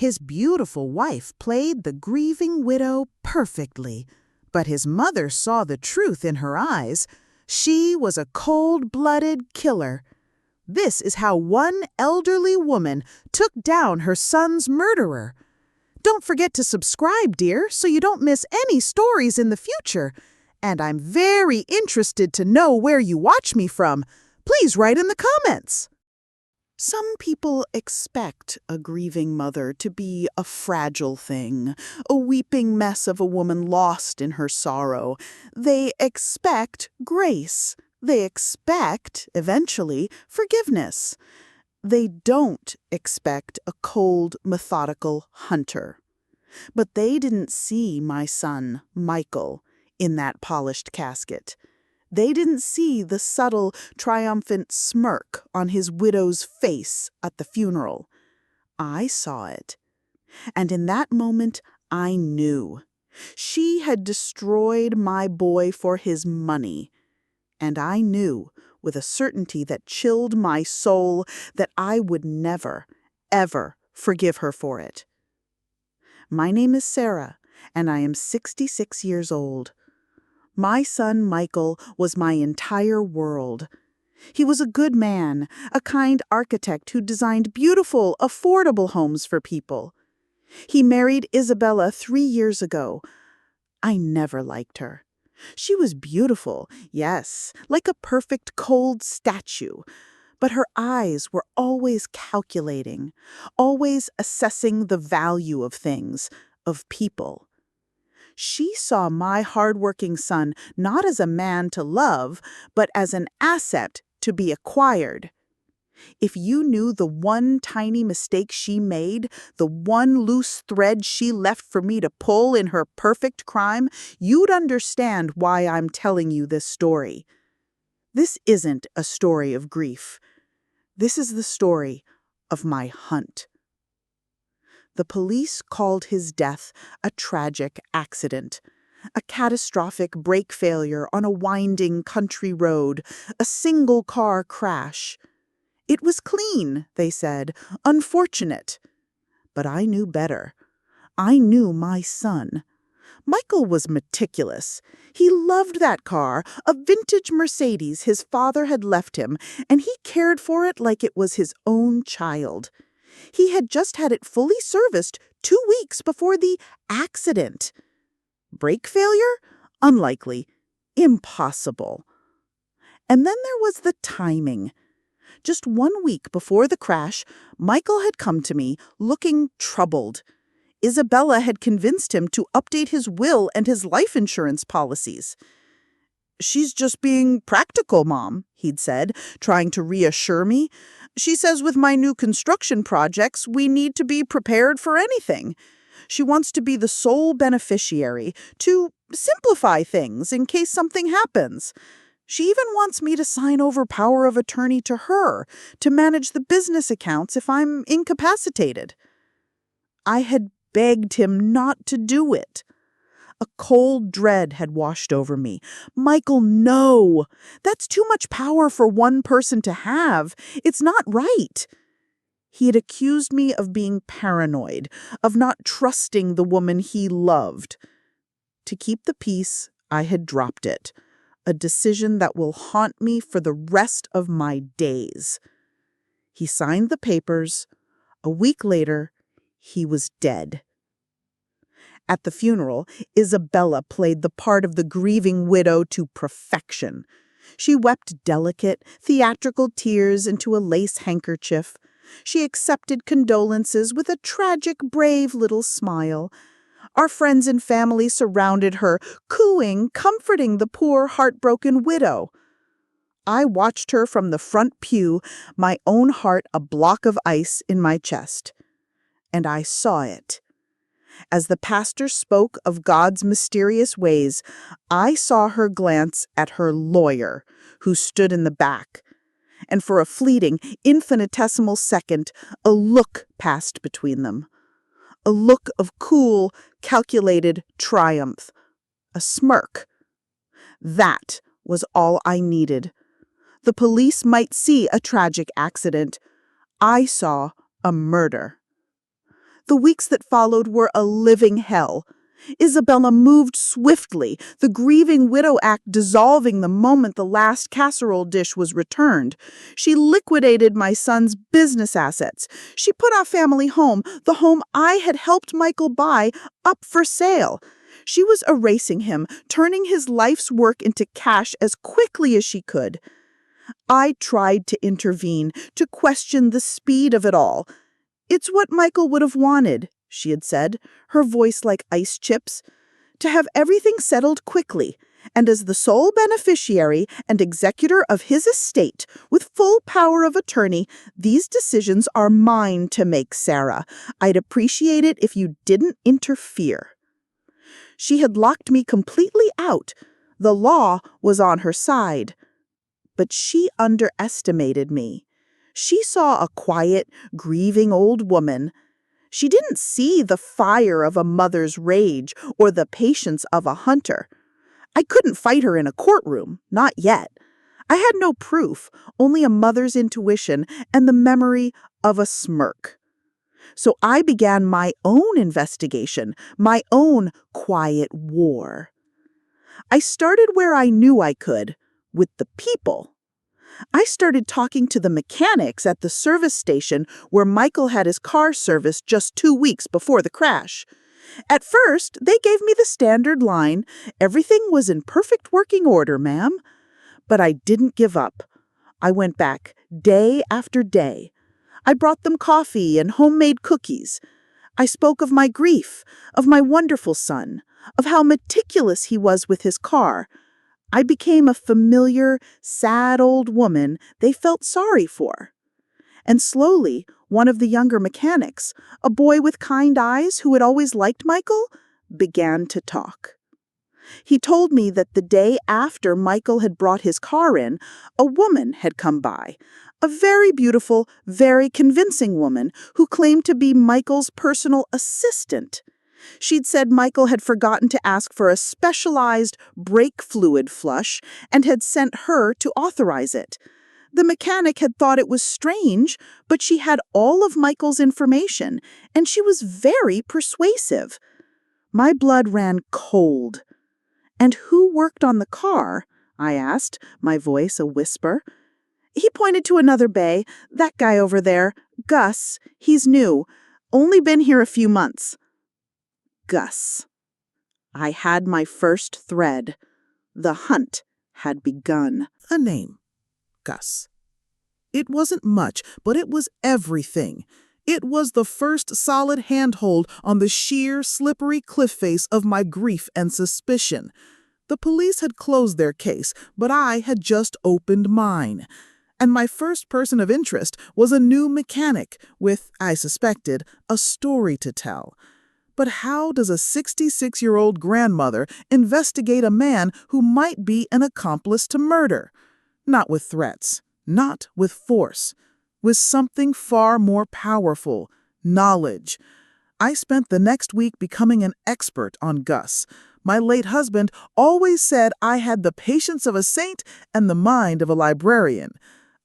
His beautiful wife played the grieving widow perfectly, but his mother saw the truth in her eyes. She was a cold-blooded killer. This is how one elderly woman took down her son's murderer. Don't forget to subscribe, dear, so you don't miss any stories in the future. And I'm very interested to know where you watch me from. Please write in the comments. Some people expect a grieving mother to be a fragile thing, a weeping mess of a woman lost in her sorrow. They expect grace. They expect, eventually, forgiveness. They don't expect a cold, methodical hunter. But they didn't see my son, Michael, in that polished casket. They didn't see the subtle, triumphant smirk on his widow's face at the funeral. I saw it. And in that moment, I knew. She had destroyed my boy for his money. And I knew, with a certainty that chilled my soul, that I would never, ever forgive her for it. My name is Sarah, and I am 66 years old. My son, Michael, was my entire world. He was a good man, a kind architect who designed beautiful, affordable homes for people. He married Isabella 3 years ago. I never liked her. She was beautiful, yes, like a perfect cold statue. But her eyes were always calculating, always assessing the value of things, of people. She saw my hardworking son not as a man to love, but as an asset to be acquired. If you knew the one tiny mistake she made, the one loose thread she left for me to pull in her perfect crime, you'd understand why I'm telling you this story. This isn't a story of grief. This is the story of my hunt. The police called his death a tragic accident, a catastrophic brake failure on a winding country road, a single-car crash. It was clean, they said, unfortunate. But I knew better. I knew my son. Michael was meticulous. He loved that car, a vintage Mercedes his father had left him, and he cared for it like it was his own child. He had just had it fully serviced 2 weeks before the accident. Brake failure? Unlikely. Impossible. And then there was the timing. Just 1 week before the crash, Michael had come to me looking troubled. Isabella had convinced him to update his will and his life insurance policies. "She's just being practical, Mom," he'd said, trying to reassure me. "She says with my new construction projects, we need to be prepared for anything. She wants to be the sole beneficiary, to simplify things in case something happens. She even wants me to sign over power of attorney to her, to manage the business accounts if I'm incapacitated." I had begged him not to do it. A cold dread had washed over me. "Michael, no! That's too much power for one person to have. It's not right." He had accused me of being paranoid, of not trusting the woman he loved. To keep the peace, I had dropped it, a decision that will haunt me for the rest of my days. He signed the papers. A week later, he was dead. At the funeral, Isabella played the part of the grieving widow to perfection. She wept delicate, theatrical tears into a lace handkerchief. She accepted condolences with a tragic, brave little smile. Our friends and family surrounded her, cooing, comforting the poor, heartbroken widow. I watched her from the front pew, my own heart a block of ice in my chest. And I saw it. As the pastor spoke of God's mysterious ways, I saw her glance at her lawyer, who stood in the back. And for a fleeting, infinitesimal second, a look passed between them. A look of cool, calculated triumph. A smirk. That was all I needed. The police might see a tragic accident. I saw a murder. The weeks that followed were a living hell. Isabella moved swiftly, the grieving widow act dissolving the moment the last casserole dish was returned. She liquidated my son's business assets. She put our family home, the home I had helped Michael buy, up for sale. She was erasing him, turning his life's work into cash as quickly as she could. I tried to intervene, to question the speed of it all. "It's what Michael would have wanted," she had said, her voice like ice chips, "to have everything settled quickly, and as the sole beneficiary and executor of his estate, with full power of attorney, these decisions are mine to make, Sarah. I'd appreciate it if you didn't interfere." She had locked me completely out. The law was on her side. But she underestimated me. She saw a quiet, grieving old woman. She didn't see the fire of a mother's rage or the patience of a hunter. I couldn't fight her in a courtroom, not yet. I had no proof, only a mother's intuition and the memory of a smirk. So I began my own investigation, my own quiet war. I started where I knew I could, with the people. I started talking to the mechanics at the service station where Michael had his car serviced just 2 weeks before the crash. At first, they gave me the standard line, "Everything was in perfect working order, ma'am." But I didn't give up. I went back day after day. I brought them coffee and homemade cookies. I spoke of my grief, of my wonderful son, of how meticulous he was with his car. I became a familiar, sad old woman they felt sorry for. And slowly, one of the younger mechanics, a boy with kind eyes who had always liked Michael, began to talk. He told me that the day after Michael had brought his car in, a woman had come by, a very beautiful, very convincing woman who claimed to be Michael's personal assistant. She'd said Michael had forgotten to ask for a specialized brake fluid flush and had sent her to authorize it. The mechanic had thought it was strange, but she had all of Michael's information, and she was very persuasive. My blood ran cold. "And who worked on the car?" I asked, my voice a whisper. He pointed to another bay. "That guy over there, Gus, he's new. Only been here a few months." Gus. I had my first thread. The hunt had begun. A name. Gus. It wasn't much, but it was everything. It was the first solid handhold on the sheer, slippery cliff face of my grief and suspicion. The police had closed their case, but I had just opened mine. And my first person of interest was a new mechanic with, I suspected, a story to tell. But how does a 66-year-old grandmother investigate a man who might be an accomplice to murder? Not with threats, not with force, with something far more powerful, knowledge. I spent the next week becoming an expert on Gus. My late husband always said I had the patience of a saint and the mind of a librarian.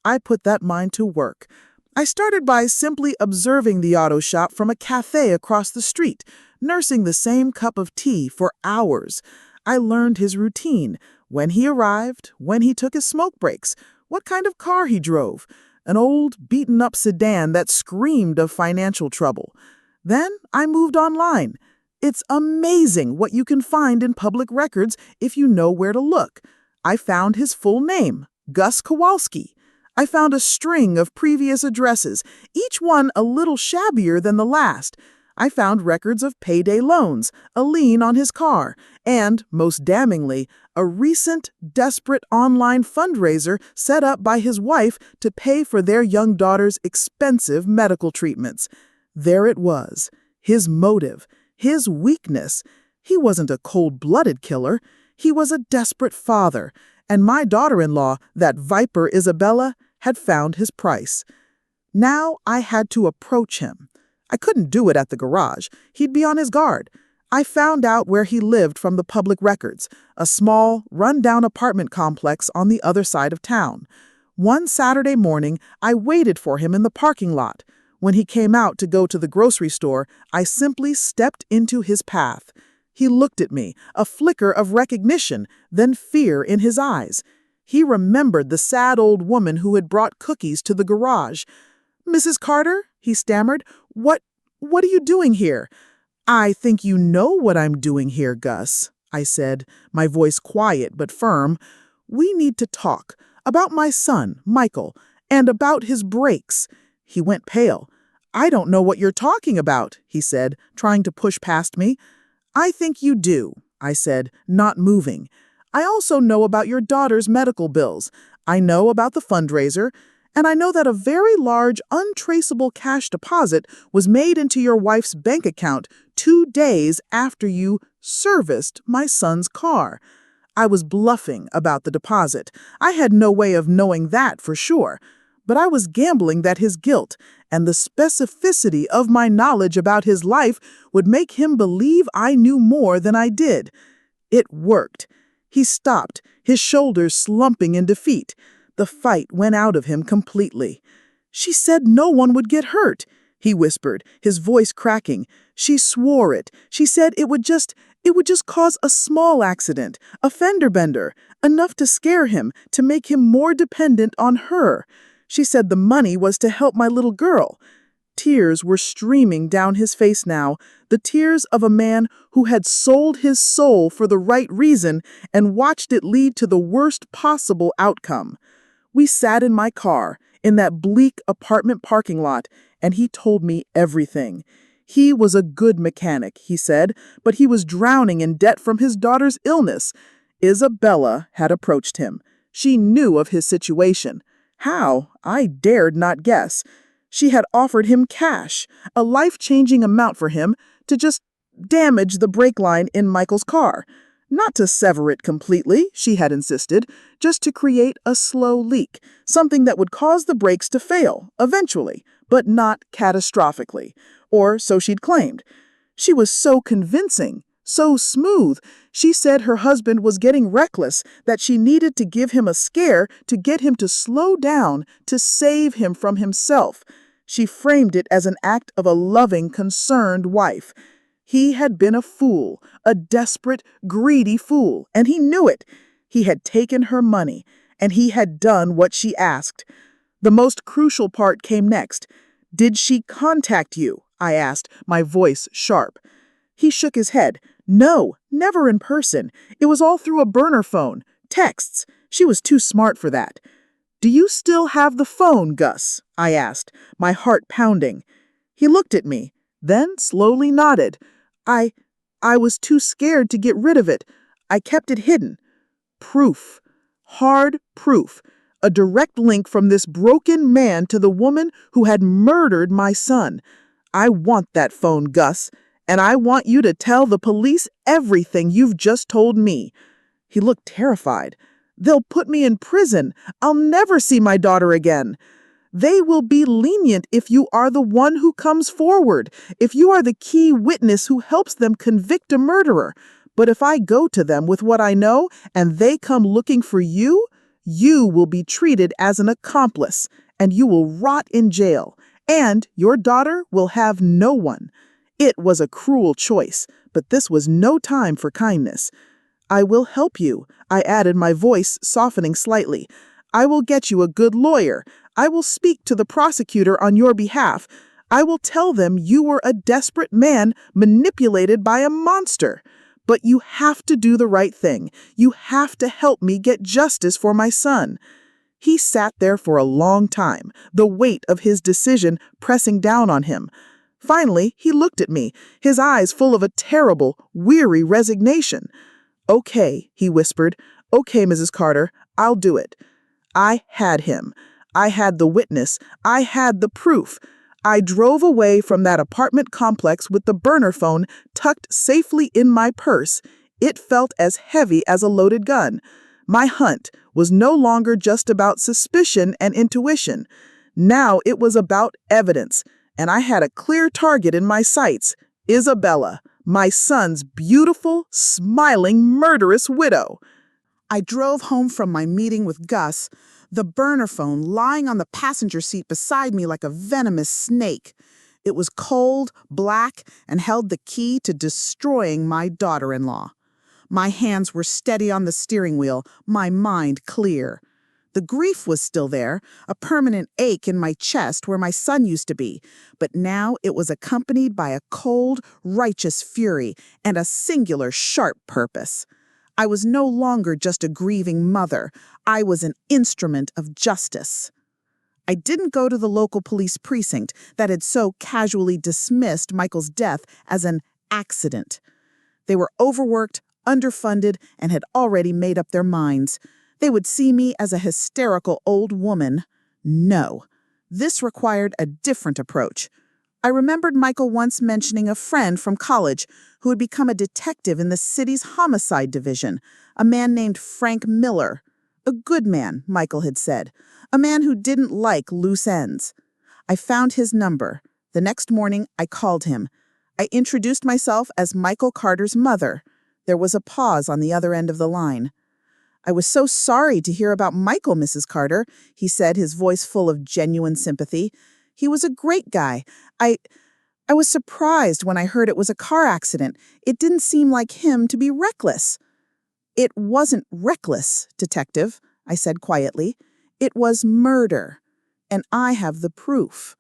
I put that mind to work. I started by simply observing the auto shop from a cafe across the street, nursing the same cup of tea for hours. I learned his routine, when he arrived, when he took his smoke breaks, what kind of car he drove, an old, beaten-up sedan that screamed of financial trouble. Then I moved online. It's amazing what you can find in public records if you know where to look. I found his full name, Gus Kowalski. I found a string of previous addresses, each one a little shabbier than the last. I found records of payday loans, a lien on his car, and, most damningly, a recent, desperate online fundraiser set up by his wife to pay for their young daughter's expensive medical treatments. There it was, his motive, his weakness. He wasn't a cold-blooded killer. He was a desperate father, and my daughter-in-law, that viper Isabella, had found his price. Now I had to approach him. I couldn't do it at the garage. He'd be on his guard. I found out where he lived from the public records, a small, run-down apartment complex on the other side of town. One Saturday morning, I waited for him in the parking lot. When he came out to go to the grocery store, I simply stepped into his path. He looked at me, a flicker of recognition, then fear in his eyes. He remembered the sad old woman who had brought cookies to the garage. "Mrs. Carter," he stammered, what are you doing here?" "I think you know what I'm doing here, Gus," I said, my voice quiet but firm. "We need to talk about my son, Michael, and about his breaks." He went pale. "I don't know what you're talking about," he said, trying to push past me. "I think you do," I said, not moving. "I also know about your daughter's medical bills. I know about the fundraiser, and I know that a very large, untraceable cash deposit was made into your wife's bank account 2 days after you serviced my son's car." I was bluffing about the deposit. I had no way of knowing that for sure. But I was gambling that his guilt and the specificity of my knowledge about his life would make him believe I knew more than I did. It worked. He stopped, his shoulders slumping in defeat. The fight went out of him completely. "She said no one would get hurt," he whispered, his voice cracking. "She swore it. She said it would just cause a small accident, a fender bender, enough to scare him, to make him more dependent on her. She said the money was to help my little girl." Tears were streaming down his face now, the tears of a man who had sold his soul for the right reason and watched it lead to the worst possible outcome. We sat in my car, in that bleak apartment parking lot, and he told me everything. He was a good mechanic, he said, but he was drowning in debt from his daughter's illness. Isabella had approached him. She knew of his situation. How? I dared not guess. She had offered him cash, a life-changing amount for him, to just damage the brake line in Michael's car. Not to sever it completely, she had insisted, just to create a slow leak, something that would cause the brakes to fail, eventually, but not catastrophically. Or so she'd claimed. She was so convincing, so smooth. She said her husband was getting reckless, that she needed to give him a scare to get him to slow down, to save him from himself. She framed it as an act of a loving, concerned wife. He had been a fool, a desperate, greedy fool, and he knew it. He had taken her money, and he had done what she asked. The most crucial part came next. "Did she contact you?" I asked, my voice sharp. He shook his head. "No, never in person. It was all through a burner phone. Texts. She was too smart for that." "Do you still have the phone, Gus?" I asked, my heart pounding. He looked at me, then slowly nodded. I was too scared to get rid of it. I kept it hidden." Proof. Hard proof. A direct link from this broken man to the woman who had murdered my son. "I want that phone, Gus, and I want you to tell the police everything you've just told me." He looked terrified. "They'll put me in prison. I'll never see my daughter again." "They will be lenient if you are the one who comes forward, if you are the key witness who helps them convict a murderer. But if I go to them with what I know and they come looking for you, you will be treated as an accomplice, and you will rot in jail, and your daughter will have no one." It was a cruel choice, but this was no time for kindness. "I will help you," I added, my voice softening slightly. "I will get you a good lawyer. I will speak to the prosecutor on your behalf. I will tell them you were a desperate man manipulated by a monster. But you have to do the right thing. You have to help me get justice for my son." He sat there for a long time, the weight of his decision pressing down on him. Finally, he looked at me, his eyes full of a terrible, weary resignation. "Okay," he whispered. "Okay, Mrs. Carter, I'll do it." I had him. I had the witness. I had the proof. I drove away from that apartment complex with the burner phone tucked safely in my purse. It felt as heavy as a loaded gun. My hunt was no longer just about suspicion and intuition. Now it was about evidence, and I had a clear target in my sights: Isabella, my son's beautiful, smiling, murderous widow. I drove home from my meeting with Gus, the burner phone lying on the passenger seat beside me like a venomous snake. It was cold, black, and held the key to destroying my daughter-in-law. My hands were steady on the steering wheel, my mind clear. The grief was still there, a permanent ache in my chest where my son used to be, but now it was accompanied by a cold, righteous fury and a singular, sharp purpose. I was no longer just a grieving mother. I was an instrument of justice. I didn't go to the local police precinct that had so casually dismissed Michael's death as an accident. They were overworked, underfunded, and had already made up their minds. They would see me as a hysterical old woman. No, this required a different approach. I remembered Michael once mentioning a friend from college who had become a detective in the city's homicide division, a man named Frank Miller. A good man, Michael had said, a man who didn't like loose ends. I found his number. The next morning, I called him. I introduced myself as Michael Carter's mother. There was a pause on the other end of the line. "I was so sorry to hear about Michael, Mrs. Carter," he said, his voice full of genuine sympathy. "He was a great guy. I was surprised when I heard it was a car accident. It didn't seem like him to be reckless." "It wasn't reckless, Detective," I said quietly. "It was murder, and I have the proof."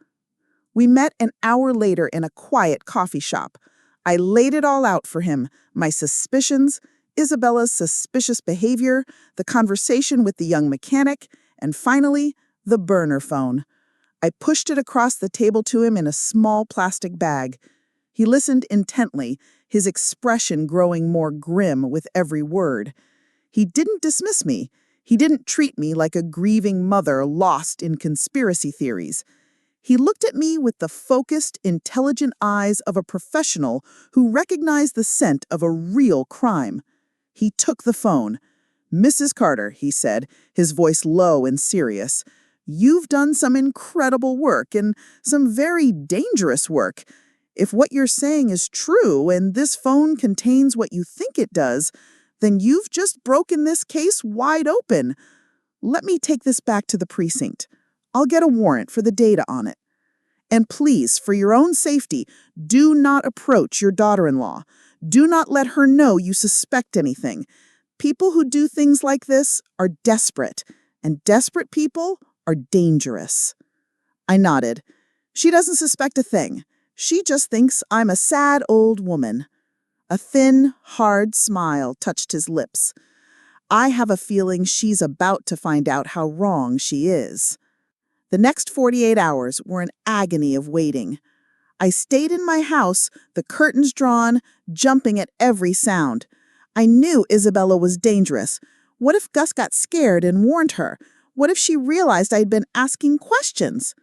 We met an hour later in a quiet coffee shop. I laid it all out for him, my suspicions, Isabella's suspicious behavior, the conversation with the young mechanic, and finally, the burner phone. I pushed it across the table to him in a small plastic bag. He listened intently, his expression growing more grim with every word. He didn't dismiss me. He didn't treat me like a grieving mother lost in conspiracy theories. He looked at me with the focused, intelligent eyes of a professional who recognized the scent of a real crime. He took the phone. "Mrs. Carter," he said, his voice low and serious, "you've done some incredible work and some very dangerous work. If what you're saying is true and this phone contains what you think it does, then you've just broken this case wide open. Let me take this back to the precinct. I'll get a warrant for the data on it. And please, for your own safety, do not approach your daughter-in-law. Do not let her know you suspect anything. People who do things like this are desperate, and desperate people are dangerous." I nodded. "She doesn't suspect a thing. She just thinks I'm a sad old woman." A thin, hard smile touched his lips. "I have a feeling she's about to find out how wrong she is." The next 48 hours were an agony of waiting. I stayed in my house, the curtains drawn, jumping at every sound. I knew Isabella was dangerous. What if Gus got scared and warned her? What if she realized I'd been asking questions?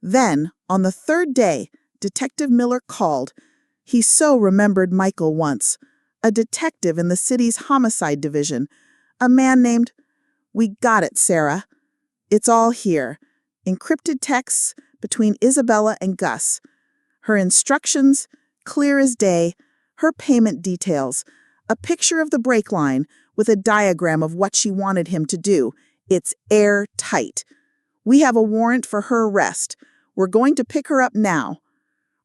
Then, on the third day, Detective Miller called. He so remembered Michael once, a detective in the city's homicide division, a man named, "We got it, Sarah. It's all here. Encrypted texts between Isabella and Gus. Her instructions, clear as day, her payment details, a picture of the brake line with a diagram of what she wanted him to do. It's airtight. We have a warrant for her arrest. We're going to pick her up now."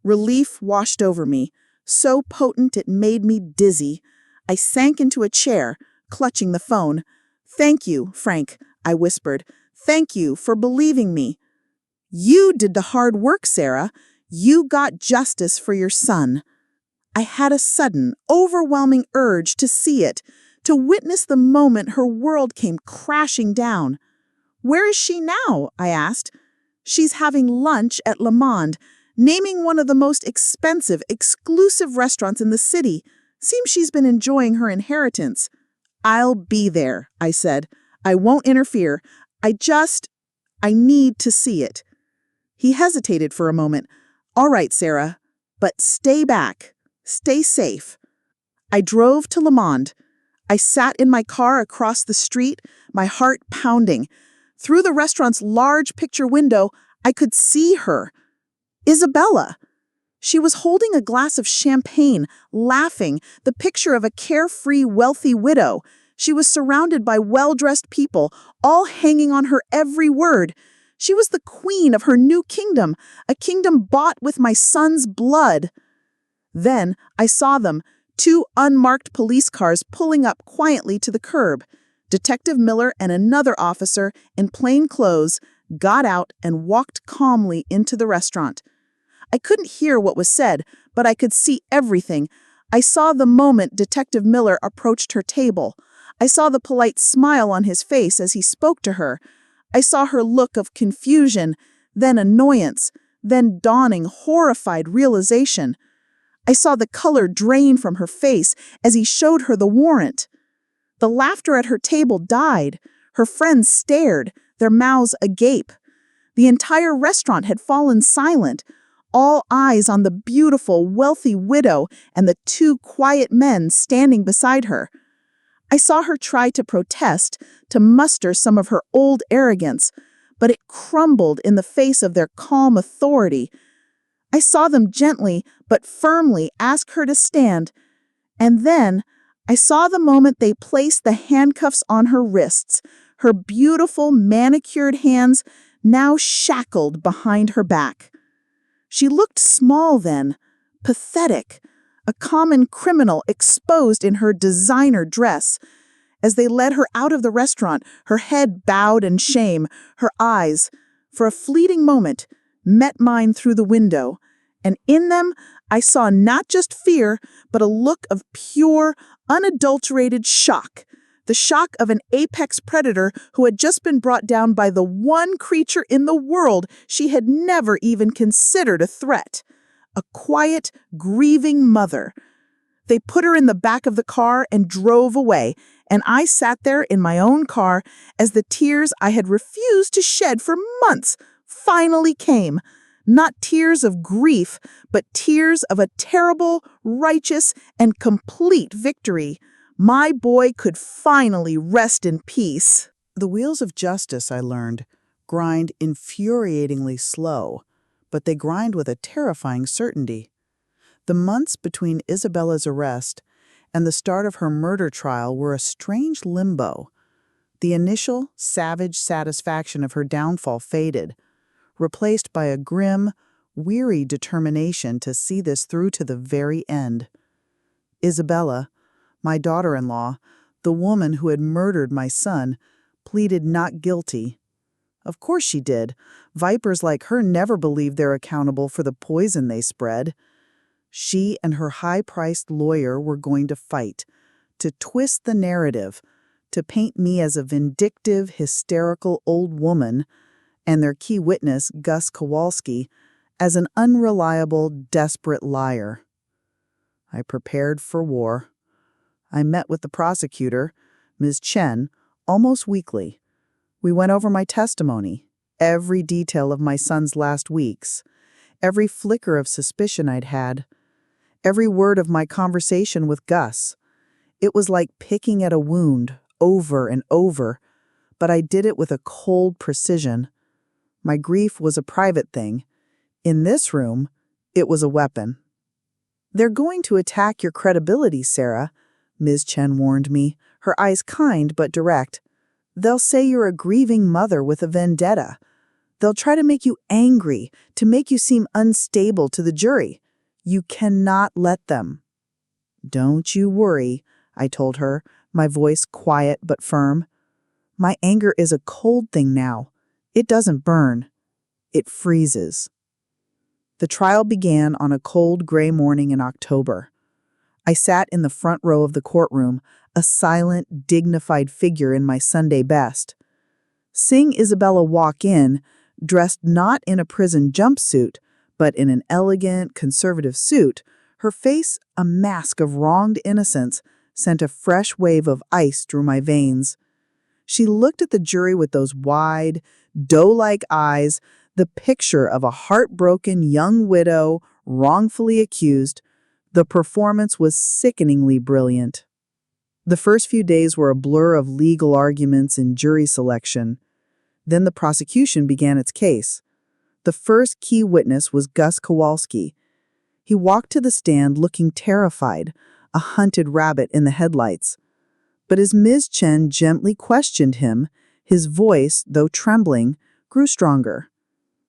Relief washed over me, so potent it made me dizzy. I sank into a chair, clutching the phone. "Thank you, Frank," I whispered. "Thank you for believing me. You did the hard work, Sarah. You got justice for your son." I had a sudden, overwhelming urge to see it, to witness the moment her world came crashing down. "Where is she now?" I asked. "She's having lunch at Le Monde, naming one of the most expensive, exclusive restaurants in the city. Seems she's been enjoying her inheritance." "I'll be there," I said. "I won't interfere. I need to see it." He hesitated for a moment. "All right, Sarah, but stay back. Stay safe." I drove to Le Monde. I sat in my car across the street, my heart pounding. Through the restaurant's large picture window, I could see her. Isabella. She was holding a glass of champagne, laughing, the picture of a carefree, wealthy widow. She was surrounded by well-dressed people, all hanging on her every word. She was the queen of her new kingdom, a kingdom bought with my son's blood. Then I saw them, two unmarked police cars pulling up quietly to the curb. Detective Miller and another officer in plain clothes got out and walked calmly into the restaurant. I couldn't hear what was said, but I could see everything. I saw the moment Detective Miller approached her table. I saw the polite smile on his face as he spoke to her. I saw her look of confusion, then annoyance, then dawning, horrified realization. I saw the color drain from her face as he showed her the warrant. The laughter at her table died. Her friends stared, their mouths agape. The entire restaurant had fallen silent, all eyes on the beautiful, wealthy widow and the two quiet men standing beside her. I saw her try to protest, to muster some of her old arrogance, but it crumbled in the face of their calm authority. I saw them gently but firmly ask her to stand, and then I saw the moment they placed the handcuffs on her wrists, her beautiful manicured hands now shackled behind her back. She looked small then, pathetic, a common criminal exposed in her designer dress. As they led her out of the restaurant, her head bowed in shame, her eyes, for a fleeting moment, met mine through the window, and in them I saw not just fear, but a look of pure, unadulterated shock. The shock of an apex predator who had just been brought down by the one creature in the world she had never even considered a threat. A quiet, grieving mother. They put her in the back of the car and drove away, and I sat there in my own car as the tears I had refused to shed for months finally came. Not tears of grief, but tears of a terrible, righteous, and complete victory. My boy could finally rest in peace. The wheels of justice, I learned, grind infuriatingly slow, but they grind with a terrifying certainty. The months between Isabella's arrest and the start of her murder trial were a strange limbo. The initial, savage satisfaction of her downfall faded, replaced by a grim, weary determination to see this through to the very end. Isabella, my daughter-in-law, the woman who had murdered my son, pleaded not guilty. Of course she did. Vipers like her never believe they're accountable for the poison they spread. She and her high-priced lawyer were going to fight, to twist the narrative, to paint me as a vindictive, hysterical old woman, and their key witness, Gus Kowalski, as an unreliable, desperate liar. I prepared for war. I met with the prosecutor, Ms. Chen, almost weekly. We went over my testimony, every detail of my son's last weeks, every flicker of suspicion I'd had, every word of my conversation with Gus. It was like picking at a wound over and over, but I did it with a cold precision. My grief was a private thing. In this room, it was a weapon. "They're going to attack your credibility, Sarah," Ms. Chen warned me, her eyes kind but direct. "They'll say you're a grieving mother with a vendetta. They'll try to make you angry, to make you seem unstable to the jury. You cannot let them." "Don't you worry," I told her, my voice quiet but firm. "My anger is a cold thing now. It doesn't burn. It freezes." The trial began on a cold, gray morning in October. I sat in the front row of the courtroom, a silent, dignified figure in my Sunday best. Seeing Isabella walk in, dressed not in a prison jumpsuit, but in an elegant, conservative suit, her face a mask of wronged innocence, sent a fresh wave of ice through my veins. She looked at the jury with those wide, doe-like eyes, the picture of a heartbroken young widow wrongfully accused. The performance was sickeningly brilliant. The first few days were a blur of legal arguments and jury selection. Then the prosecution began its case. The first key witness was Gus Kowalski. He walked to the stand looking terrified, a hunted rabbit in the headlights. But as Ms. Chen gently questioned him, his voice, though trembling, grew stronger.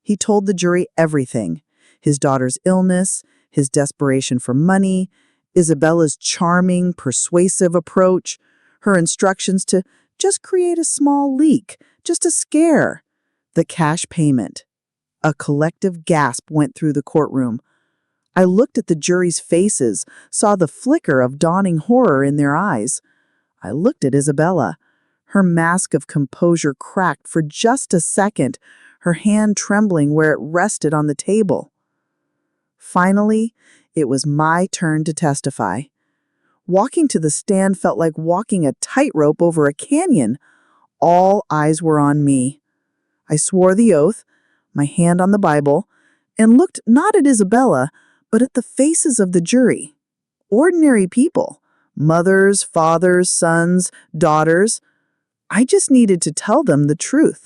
He told the jury everything: his daughter's illness, his desperation for money, Isabella's charming, persuasive approach, her instructions to just create a small leak, just a scare, the cash payment. A collective gasp went through the courtroom. I looked at the jury's faces, saw the flicker of dawning horror in their eyes. I looked at Isabella. Her mask of composure cracked for just a second, her hand trembling where it rested on the table. Finally, it was my turn to testify. Walking to the stand felt like walking a tightrope over a canyon. All eyes were on me. I swore the oath, my hand on the Bible, and looked not at Isabella, but at the faces of the jury. Ordinary people. Mothers, fathers, sons, daughters. I just needed to tell them the truth.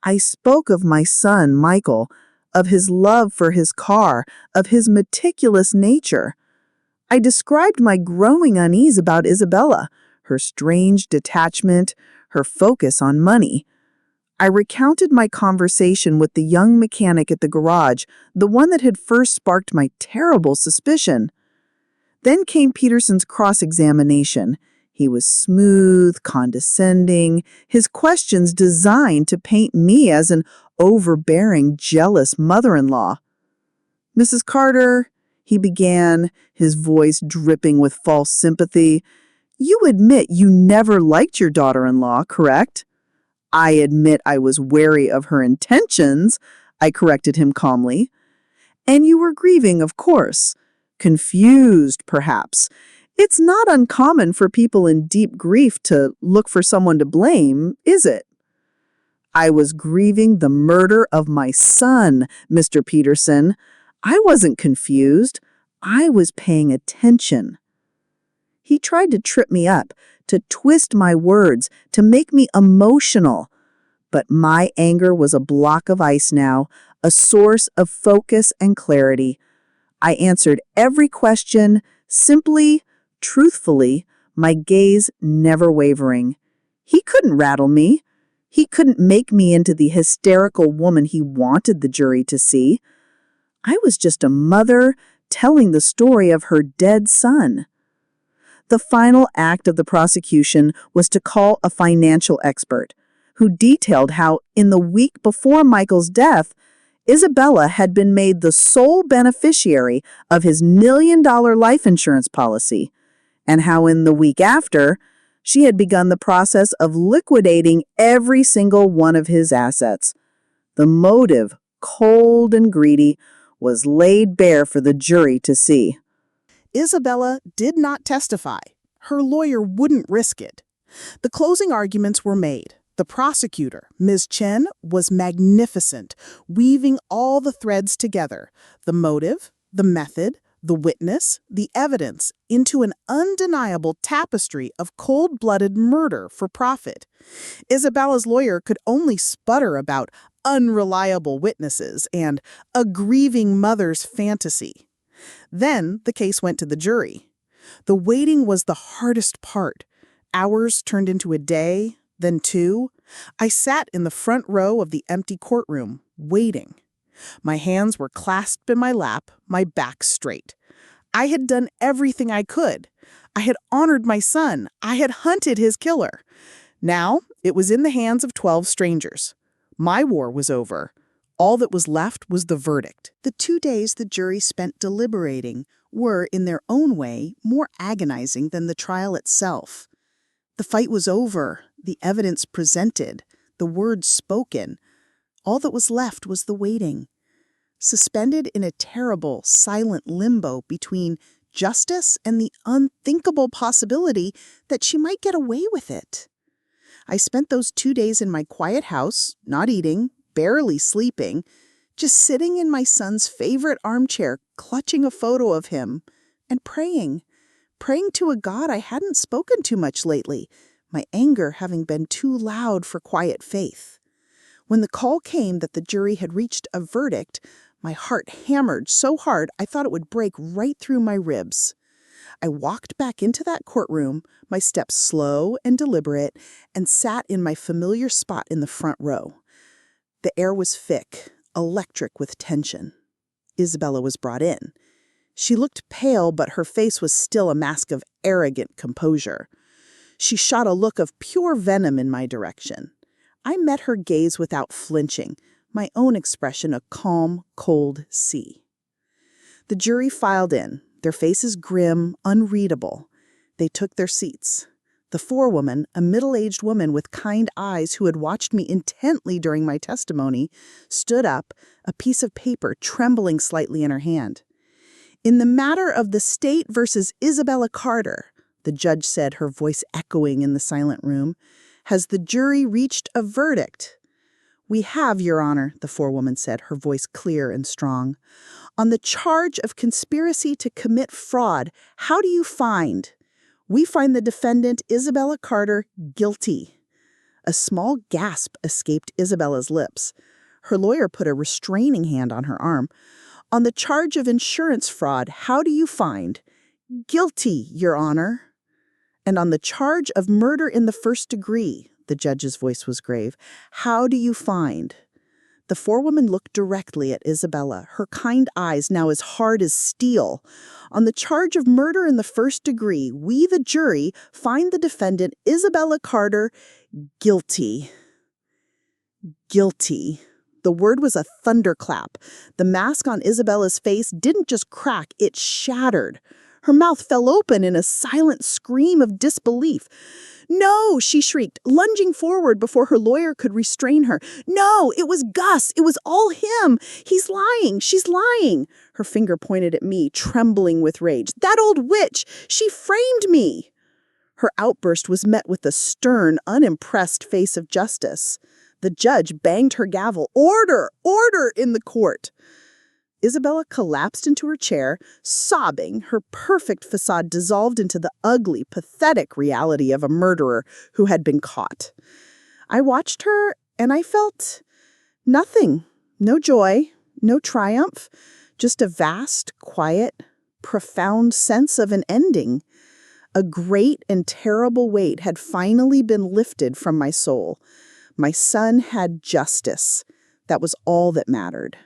I spoke of my son, Michael, of his love for his car, of his meticulous nature. I described my growing unease about Isabella, her strange detachment, her focus on money. I recounted my conversation with the young mechanic at the garage, the one that had first sparked my terrible suspicion. Then came Peterson's cross-examination. He was smooth, condescending, his questions designed to paint me as an overbearing, jealous mother-in-law. "Mrs. Carter," he began, his voice dripping with false sympathy, "you admit you never liked your daughter-in-law, correct?" "I admit I was wary of her intentions," I corrected him calmly. "And you were grieving, of course. Confused, perhaps. It's not uncommon for people in deep grief to look for someone to blame, is it?" "I was grieving the murder of my son, Mr. Peterson. I wasn't confused. I was paying attention." He tried to trip me up, to twist my words, to make me emotional. But my anger was a block of ice now, a source of focus and clarity. I answered every question, simply, truthfully, my gaze never wavering. He couldn't rattle me. He couldn't make me into the hysterical woman he wanted the jury to see. I was just a mother telling the story of her dead son. The final act of the prosecution was to call a financial expert, who detailed how, in the week before Michael's death, Isabella had been made the sole beneficiary of his $1 million life insurance policy, and how in the week after, she had begun the process of liquidating every single one of his assets. The motive, cold and greedy, was laid bare for the jury to see. Isabella did not testify. Her lawyer wouldn't risk it. The closing arguments were made. The prosecutor, Ms. Chen, was magnificent, weaving all the threads together, the motive, the method, the witness, the evidence, into an undeniable tapestry of cold-blooded murder for profit. Isabella's lawyer could only sputter about unreliable witnesses and a grieving mother's fantasy. Then the case went to the jury. The waiting was the hardest part. Hours turned into a day, then 2. I sat in the front row of the empty courtroom, waiting. My hands were clasped in my lap, my back straight. I had done everything I could. I had honored my son. I had hunted his killer. Now it was in the hands of 12 strangers. My war was over. All that was left was the verdict. The 2 days the jury spent deliberating were, in their own way, more agonizing than the trial itself. The fight was over, the evidence presented, the words spoken. All that was left was the waiting. Suspended in a terrible, silent limbo between justice and the unthinkable possibility that she might get away with it. I spent those 2 days in my quiet house, not eating, barely sleeping, just sitting in my son's favorite armchair, clutching a photo of him, and praying to a God I hadn't spoken to much lately, my anger having been too loud for quiet faith. When the call came that the jury had reached a verdict, my heart hammered so hard I thought it would break right through my ribs. I walked back into that courtroom, my steps slow and deliberate, and sat in my familiar spot in the front row. The air was thick, electric with tension. Isabella was brought in. She looked pale, but her face was still a mask of arrogant composure. She shot a look of pure venom in my direction. I met her gaze without flinching, my own expression a calm, cold sea. The jury filed in, their faces grim, unreadable. They took their seats. The forewoman, a middle-aged woman with kind eyes who had watched me intently during my testimony, stood up, a piece of paper trembling slightly in her hand. "In the matter of the state versus Isabella Carter," the judge said, her voice echoing in the silent room, "has the jury reached a verdict?" "We have, Your Honor," the forewoman said, her voice clear and strong. "On the charge of conspiracy to commit fraud, how do you find?" "We find the defendant, Isabella Carter, guilty." A small gasp escaped Isabella's lips. Her lawyer put a restraining hand on her arm. "On the charge of insurance fraud, how do you find?" "Guilty, Your Honor." "And on the charge of murder in the first degree," the judge's voice was grave, "how do you find?" The forewoman looked directly at Isabella, her kind eyes now as hard as steel. "On the charge of murder in the first degree, we, the jury, find the defendant, Isabella Carter, guilty." Guilty. The word was a thunderclap. The mask on Isabella's face didn't just crack, it shattered. Her mouth fell open in a silent scream of disbelief. "No!" she shrieked, lunging forward before her lawyer could restrain her. "No! It was Gus! It was all him! He's lying! She's lying!" Her finger pointed at me, trembling with rage. "That old witch! She framed me!" Her outburst was met with the stern, unimpressed face of justice. The judge banged her gavel. "Order! Order!" in the court. Isabella collapsed into her chair, sobbing, her perfect facade dissolved into the ugly, pathetic reality of a murderer who had been caught. I watched her, and I felt nothing. No joy, no triumph, just a vast, quiet, profound sense of an ending. A great and terrible weight had finally been lifted from my soul. My son had justice. That was all that mattered.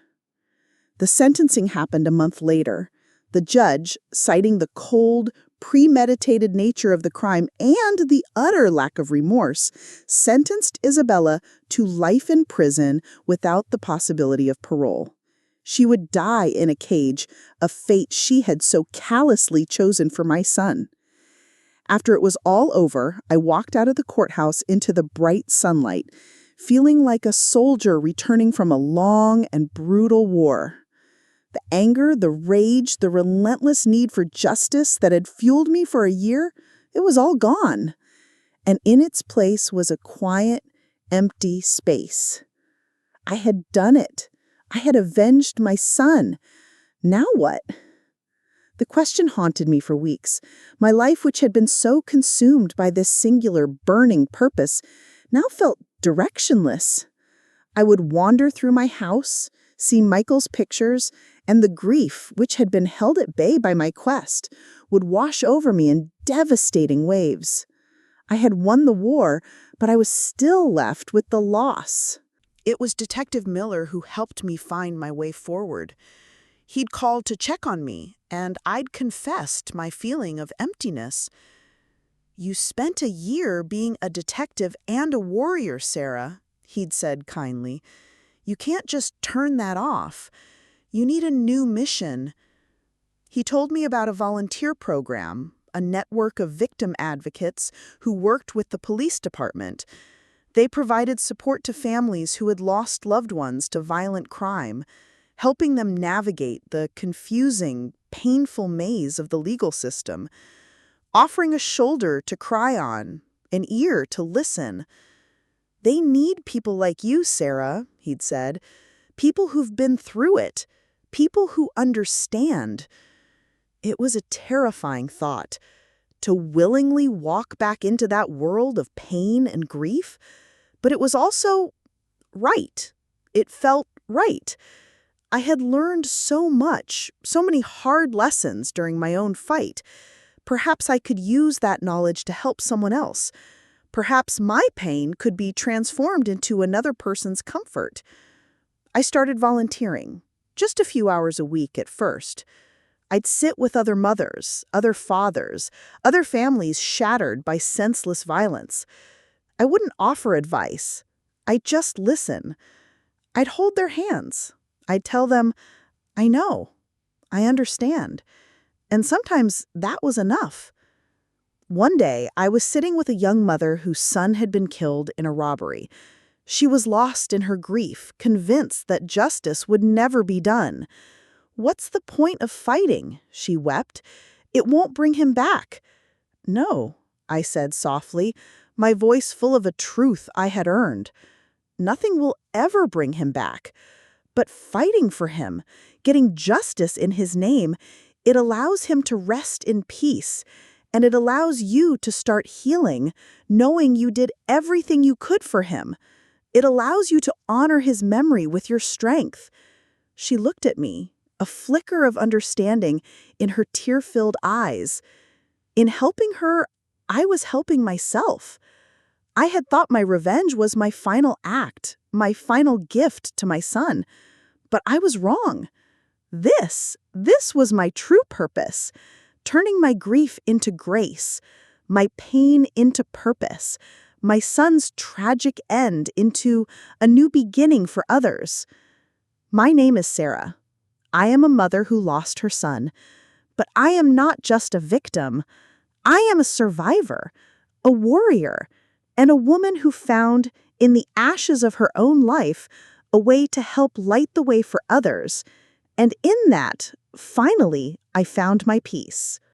The sentencing happened a month later. The judge, citing the cold, premeditated nature of the crime and the utter lack of remorse, sentenced Isabella to life in prison without the possibility of parole. She would die in a cage, a fate she had so callously chosen for my son. After it was all over, I walked out of the courthouse into the bright sunlight, feeling like a soldier returning from a long and brutal war. The anger, the rage, the relentless need for justice that had fueled me for a year, it was all gone. And in its place was a quiet, empty space. I had done it. I had avenged my son. Now what? The question haunted me for weeks. My life, which had been so consumed by this singular, burning purpose, now felt directionless. I would wander through my house, see Michael's pictures, and the grief, which had been held at bay by my quest, would wash over me in devastating waves. I had won the war, but I was still left with the loss. It was Detective Miller who helped me find my way forward. He'd called to check on me, and I'd confessed my feeling of emptiness. "You spent a year being a detective and a warrior, Sarah," he'd said kindly. "You can't just turn that off. You need a new mission." He told me about a volunteer program, a network of victim advocates who worked with the police department. They provided support to families who had lost loved ones to violent crime, helping them navigate the confusing, painful maze of the legal system, offering a shoulder to cry on, an ear to listen. "They need people like you, Sarah," he'd said, "people who've been through it, people who understand." It was a terrifying thought, to willingly walk back into that world of pain and grief, but it was also right. It felt right. I had learned so much, so many hard lessons during my own fight, Perhaps I could use that knowledge to help someone else. Perhaps my pain could be transformed into another person's comfort. I started volunteering, just a few hours a week at first. I'd sit with other mothers, other fathers, other families shattered by senseless violence. I wouldn't offer advice. I'd just listen. I'd hold their hands. I'd tell them, I know, I understand. And sometimes that was enough. One day, I was sitting with a young mother whose son had been killed in a robbery. She was lost in her grief, convinced that justice would never be done. "What's the point of fighting?" she wept. "It won't bring him back." "No," I said softly, my voice full of a truth I had earned. "Nothing will ever bring him back. But fighting for him, getting justice in his name, it allows him to rest in peace. And it allows you to start healing, knowing you did everything you could for him. It allows you to honor his memory with your strength." She looked at me, a flicker of understanding in her tear-filled eyes. In helping her, I was helping myself. I had thought my revenge was my final act, my final gift to my son. But I was wrong. This was my true purpose. Turning my grief into grace, my pain into purpose, my son's tragic end into a new beginning for others. My name is Sarah. I am a mother who lost her son, but I am not just a victim. I am a survivor, a warrior, and a woman who found, in the ashes of her own life, a way to help light the way for others. And in that, finally, I found my peace.